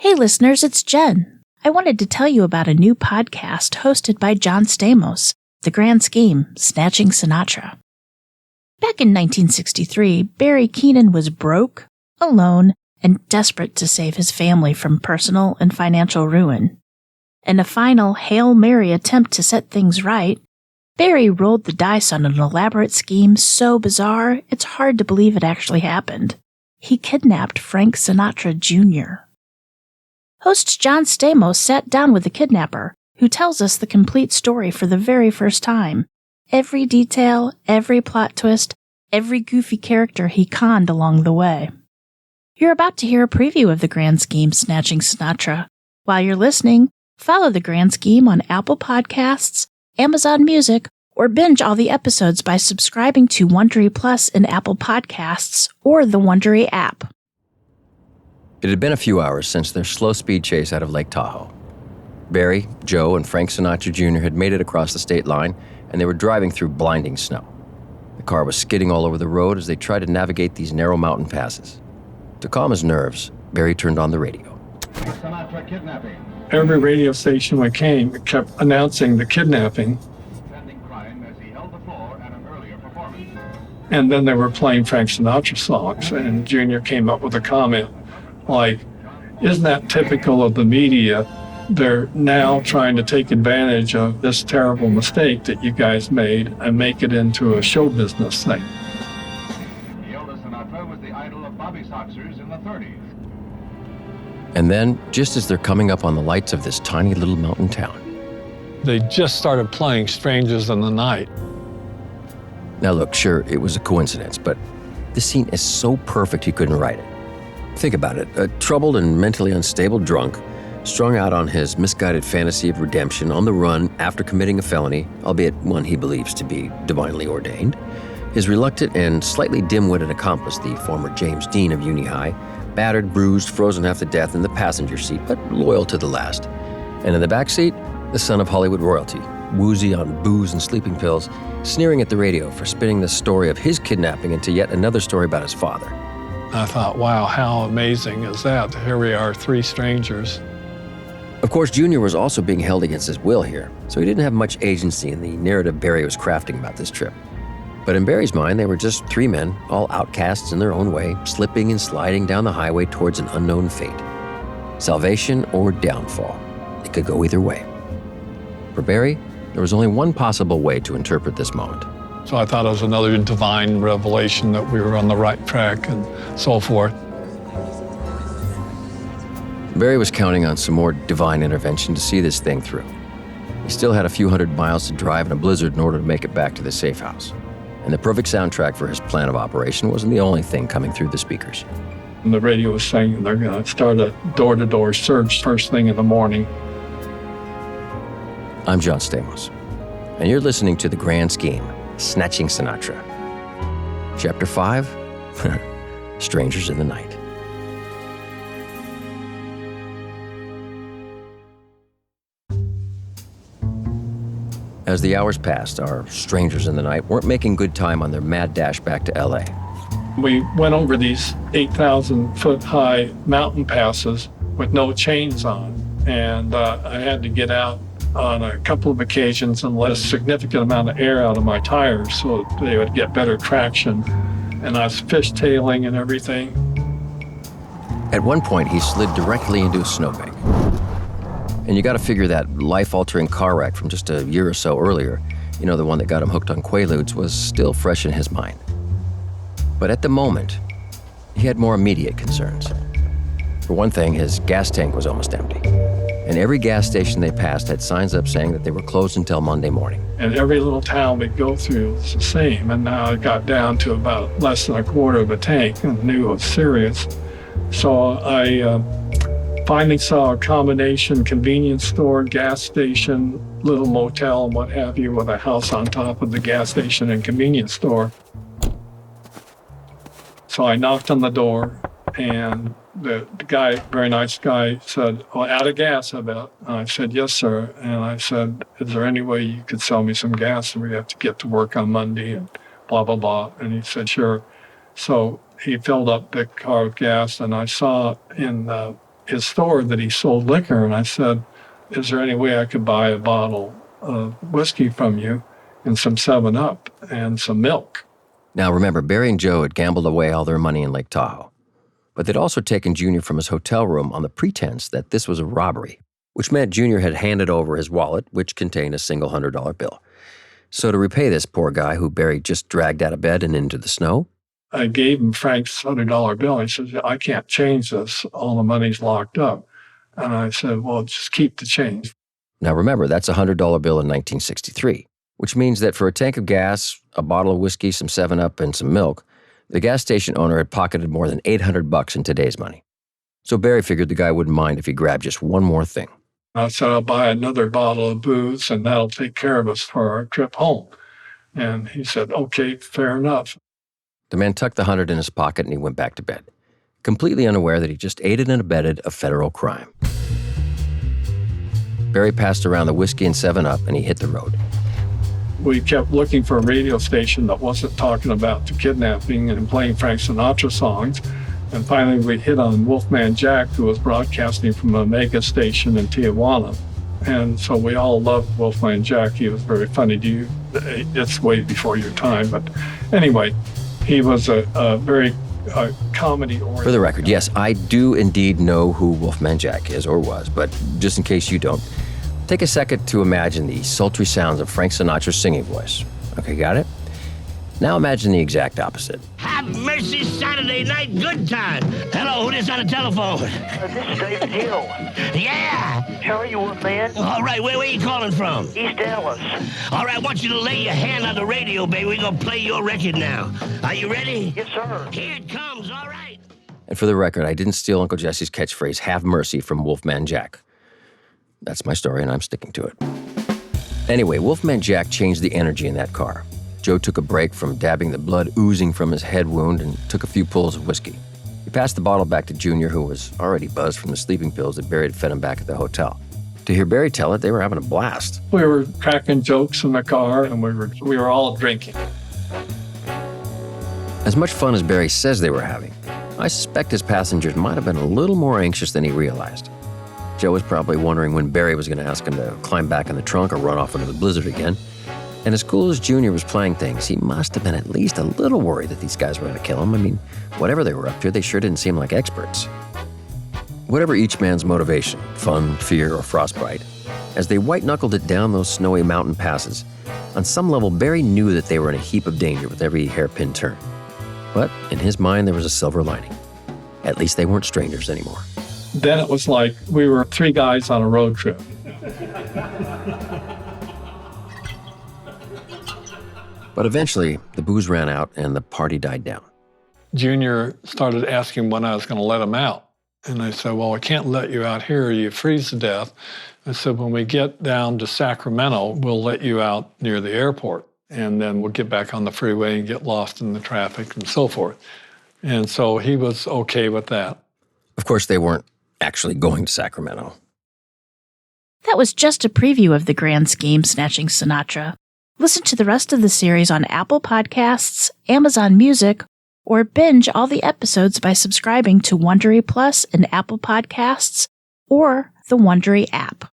Hey listeners, it's Jen. I wanted to tell you about a new podcast hosted by John Stamos, The Grand Scheme, Snatching Sinatra. Back in 1963, Barry Keenan was broke, alone, and desperate to save his family from personal and financial ruin. In a final Hail Mary attempt to set things right, Barry rolled the dice on an elaborate scheme so bizarre it's hard to believe it actually happened. He kidnapped Frank Sinatra Jr. Host John Stamos sat down with the kidnapper, who tells us the complete story for the very first time. Every detail, every plot twist, every goofy character he conned along the way. You're about to hear a preview of The Grand Scheme, Snatching Sinatra. While you're listening, follow The Grand Scheme on Apple Podcasts, Amazon Music, or binge all the episodes by subscribing to Wondery Plus in Apple Podcasts or the Wondery app. It had been a few hours since their slow-speed chase out of Lake Tahoe. Barry, Joe, and Frank Sinatra Jr. had made it across the state line, and they were driving through blinding snow. The car was skidding all over the road as they tried to navigate these narrow mountain passes. To calm his nerves, Barry turned on the radio. Sinatra kidnapping. Every radio station we came kept announcing the kidnapping. Pending crime as he held the floor at an earlier performance. And then they were playing Frank Sinatra songs. And Junior came up with a comment like, isn't that typical of the media? They're now trying to take advantage of this terrible mistake that you guys made and make it into a show business thing. The eldest Sinatra was the idol of Bobby Soxers in the 30s. And then, just as they're coming up on the lights of this tiny little mountain town. They just started playing Strangers in the Night. Now look, sure, it was a coincidence, but this scene is so perfect he couldn't write it. Think about it, a troubled and mentally unstable drunk, strung out on his misguided fantasy of redemption on the run after committing a felony, albeit one he believes to be divinely ordained. His reluctant and slightly dim-witted accomplice, the former James Dean of Uni High, battered, bruised, frozen half to death in the passenger seat, but loyal to the last. And in the back seat, the son of Hollywood royalty, woozy on booze and sleeping pills, sneering at the radio for spinning the story of his kidnapping into yet another story about his father. I thought, wow, how amazing is that? Here we are, three strangers. Of course, Junior was also being held against his will here, so he didn't have much agency in the narrative Barry was crafting about this trip. But in Barry's mind, they were just three men, all outcasts in their own way, slipping and sliding down the highway towards an unknown fate. Salvation or downfall. It could go either way. For Barry, there was only one possible way to interpret this moment. So I thought it was another divine revelation that we were on the right track and so forth. Barry was counting on some more divine intervention to see this thing through. He still had a few hundred miles to drive in a blizzard in order to make it back to the safe house. And the perfect soundtrack for his plan of operation wasn't the only thing coming through the speakers. And the radio was saying they're going to start a door-to-door search first thing in the morning. I'm John Stamos, and you're listening to The Grand Scheme, Snatching Sinatra. Chapter 5, Strangers in the Night. As the hours passed, our strangers in the night weren't making good time on their mad dash back to L.A. We went over these 8,000-foot high mountain passes with no chains on, and I had to get out on a couple of occasions and let a significant amount of air out of my tires so they would get better traction. And I was fishtailing and everything. At one point, he slid directly into a snowbank. And you got to figure that life-altering car wreck from just a year or so earlier, you know, the one that got him hooked on Quaaludes, was still fresh in his mind. But at the moment, he had more immediate concerns. For one thing, his gas tank was almost empty. And every gas station they passed had signs up saying that they were closed until Monday morning. And every little town we'd go through was the same. And now it got down to about less than a quarter of a tank and knew it was serious. So I finally saw a combination convenience store, gas station, little motel, and what have you, with a house on top of the gas station and convenience store. So I knocked on the door, and the guy, very nice guy, said, "Well, out of gas, I bet." And I said, "Yes, sir." And I said, "Is there any way you could sell me some gas? And we have to get to work on Monday," and blah, blah, blah. And he said, "Sure." So he filled up the car with gas, and I saw in his store that he sold liquor, and I said, is there any way I could buy a bottle of whiskey from you and some 7-Up and some milk? Now remember, Barry and Joe had gambled away all their money in Lake Tahoe. But they'd also taken Junior from his hotel room on the pretense that this was a robbery, which meant Junior had handed over his wallet, which contained a single $100 bill. So to repay this poor guy who Barry just dragged out of bed and into the snow, I gave him Frank's $100 bill. He says, I can't change this. All the money's locked up. And I said, well, just keep the change. Now remember, that's a $100 bill in 1963, which means that for a tank of gas, a bottle of whiskey, some 7-Up, and some milk, the gas station owner had pocketed more than $800 in today's money. So Barry figured the guy wouldn't mind if he grabbed just one more thing. I said, I'll buy another bottle of booze, and that'll take care of us for our trip home. And he said, okay, fair enough. The man tucked the 100 in his pocket and he went back to bed, completely unaware that he just aided and abetted a federal crime. Barry passed around the whiskey and 7-Up and he hit the road. We kept looking for a radio station that wasn't talking about the kidnapping and playing Frank Sinatra songs. And finally, we hit on Wolfman Jack, who was broadcasting from a mega station in Tijuana. And so we all loved Wolfman Jack. He was very funny to you. It's way before your time. But anyway, he was a very comedy-oriented. For the record, yes, I do indeed know who Wolfman Jack is or was. But just in case you don't, take a second to imagine the sultry sounds of Frank Sinatra's singing voice. Okay, got it? Now imagine the exact opposite. Have mercy, Saturday night good time. Hello, who is on the telephone? This is David Hill. Yeah. How are you, man? All right, where are you calling from? East Dallas. All right, I want you to lay your hand on the radio, baby. We're going to play your record now. Are you ready? Yes, sir. Here it comes, all right. And for the record, I didn't steal Uncle Jesse's catchphrase, have mercy, from Wolfman Jack. That's my story, and I'm sticking to it. Anyway, Wolfman Jack changed the energy in that car. Joe took a break from dabbing the blood oozing from his head wound and took a few pulls of whiskey. He passed the bottle back to Junior, who was already buzzed from the sleeping pills that Barry had fed him back at the hotel. To hear Barry tell it, they were having a blast. We were cracking jokes in the car, and we were all drinking. As much fun as Barry says they were having, I suspect his passengers might have been a little more anxious than he realized. Joe was probably wondering when Barry was going to ask him to climb back in the trunk or run off into the blizzard again. And as cool as Junior was playing things, he must have been at least a little worried that these guys were going to kill him. I mean, whatever they were up to, they sure didn't seem like experts. Whatever each man's motivation, fun, fear, or frostbite, as they white-knuckled it down those snowy mountain passes, on some level, Barry knew that they were in a heap of danger with every hairpin turn. But in his mind, there was a silver lining. At least they weren't strangers anymore. Then it was like we were three guys on a road trip. But eventually, the booze ran out and the party died down. Junior started asking when I was going to let him out. And I said, well, I can't let you out here. You freeze to death. I said, when we get down to Sacramento, we'll let you out near the airport. And then we'll get back on the freeway and get lost in the traffic and so forth. And so he was okay with that. Of course, they weren't actually going to Sacramento. That was just a preview of the grand scheme, Snatching Sinatra. Listen to the rest of the series on Apple Podcasts, Amazon Music, or binge all the episodes by subscribing to Wondery Plus in Apple Podcasts or the Wondery app.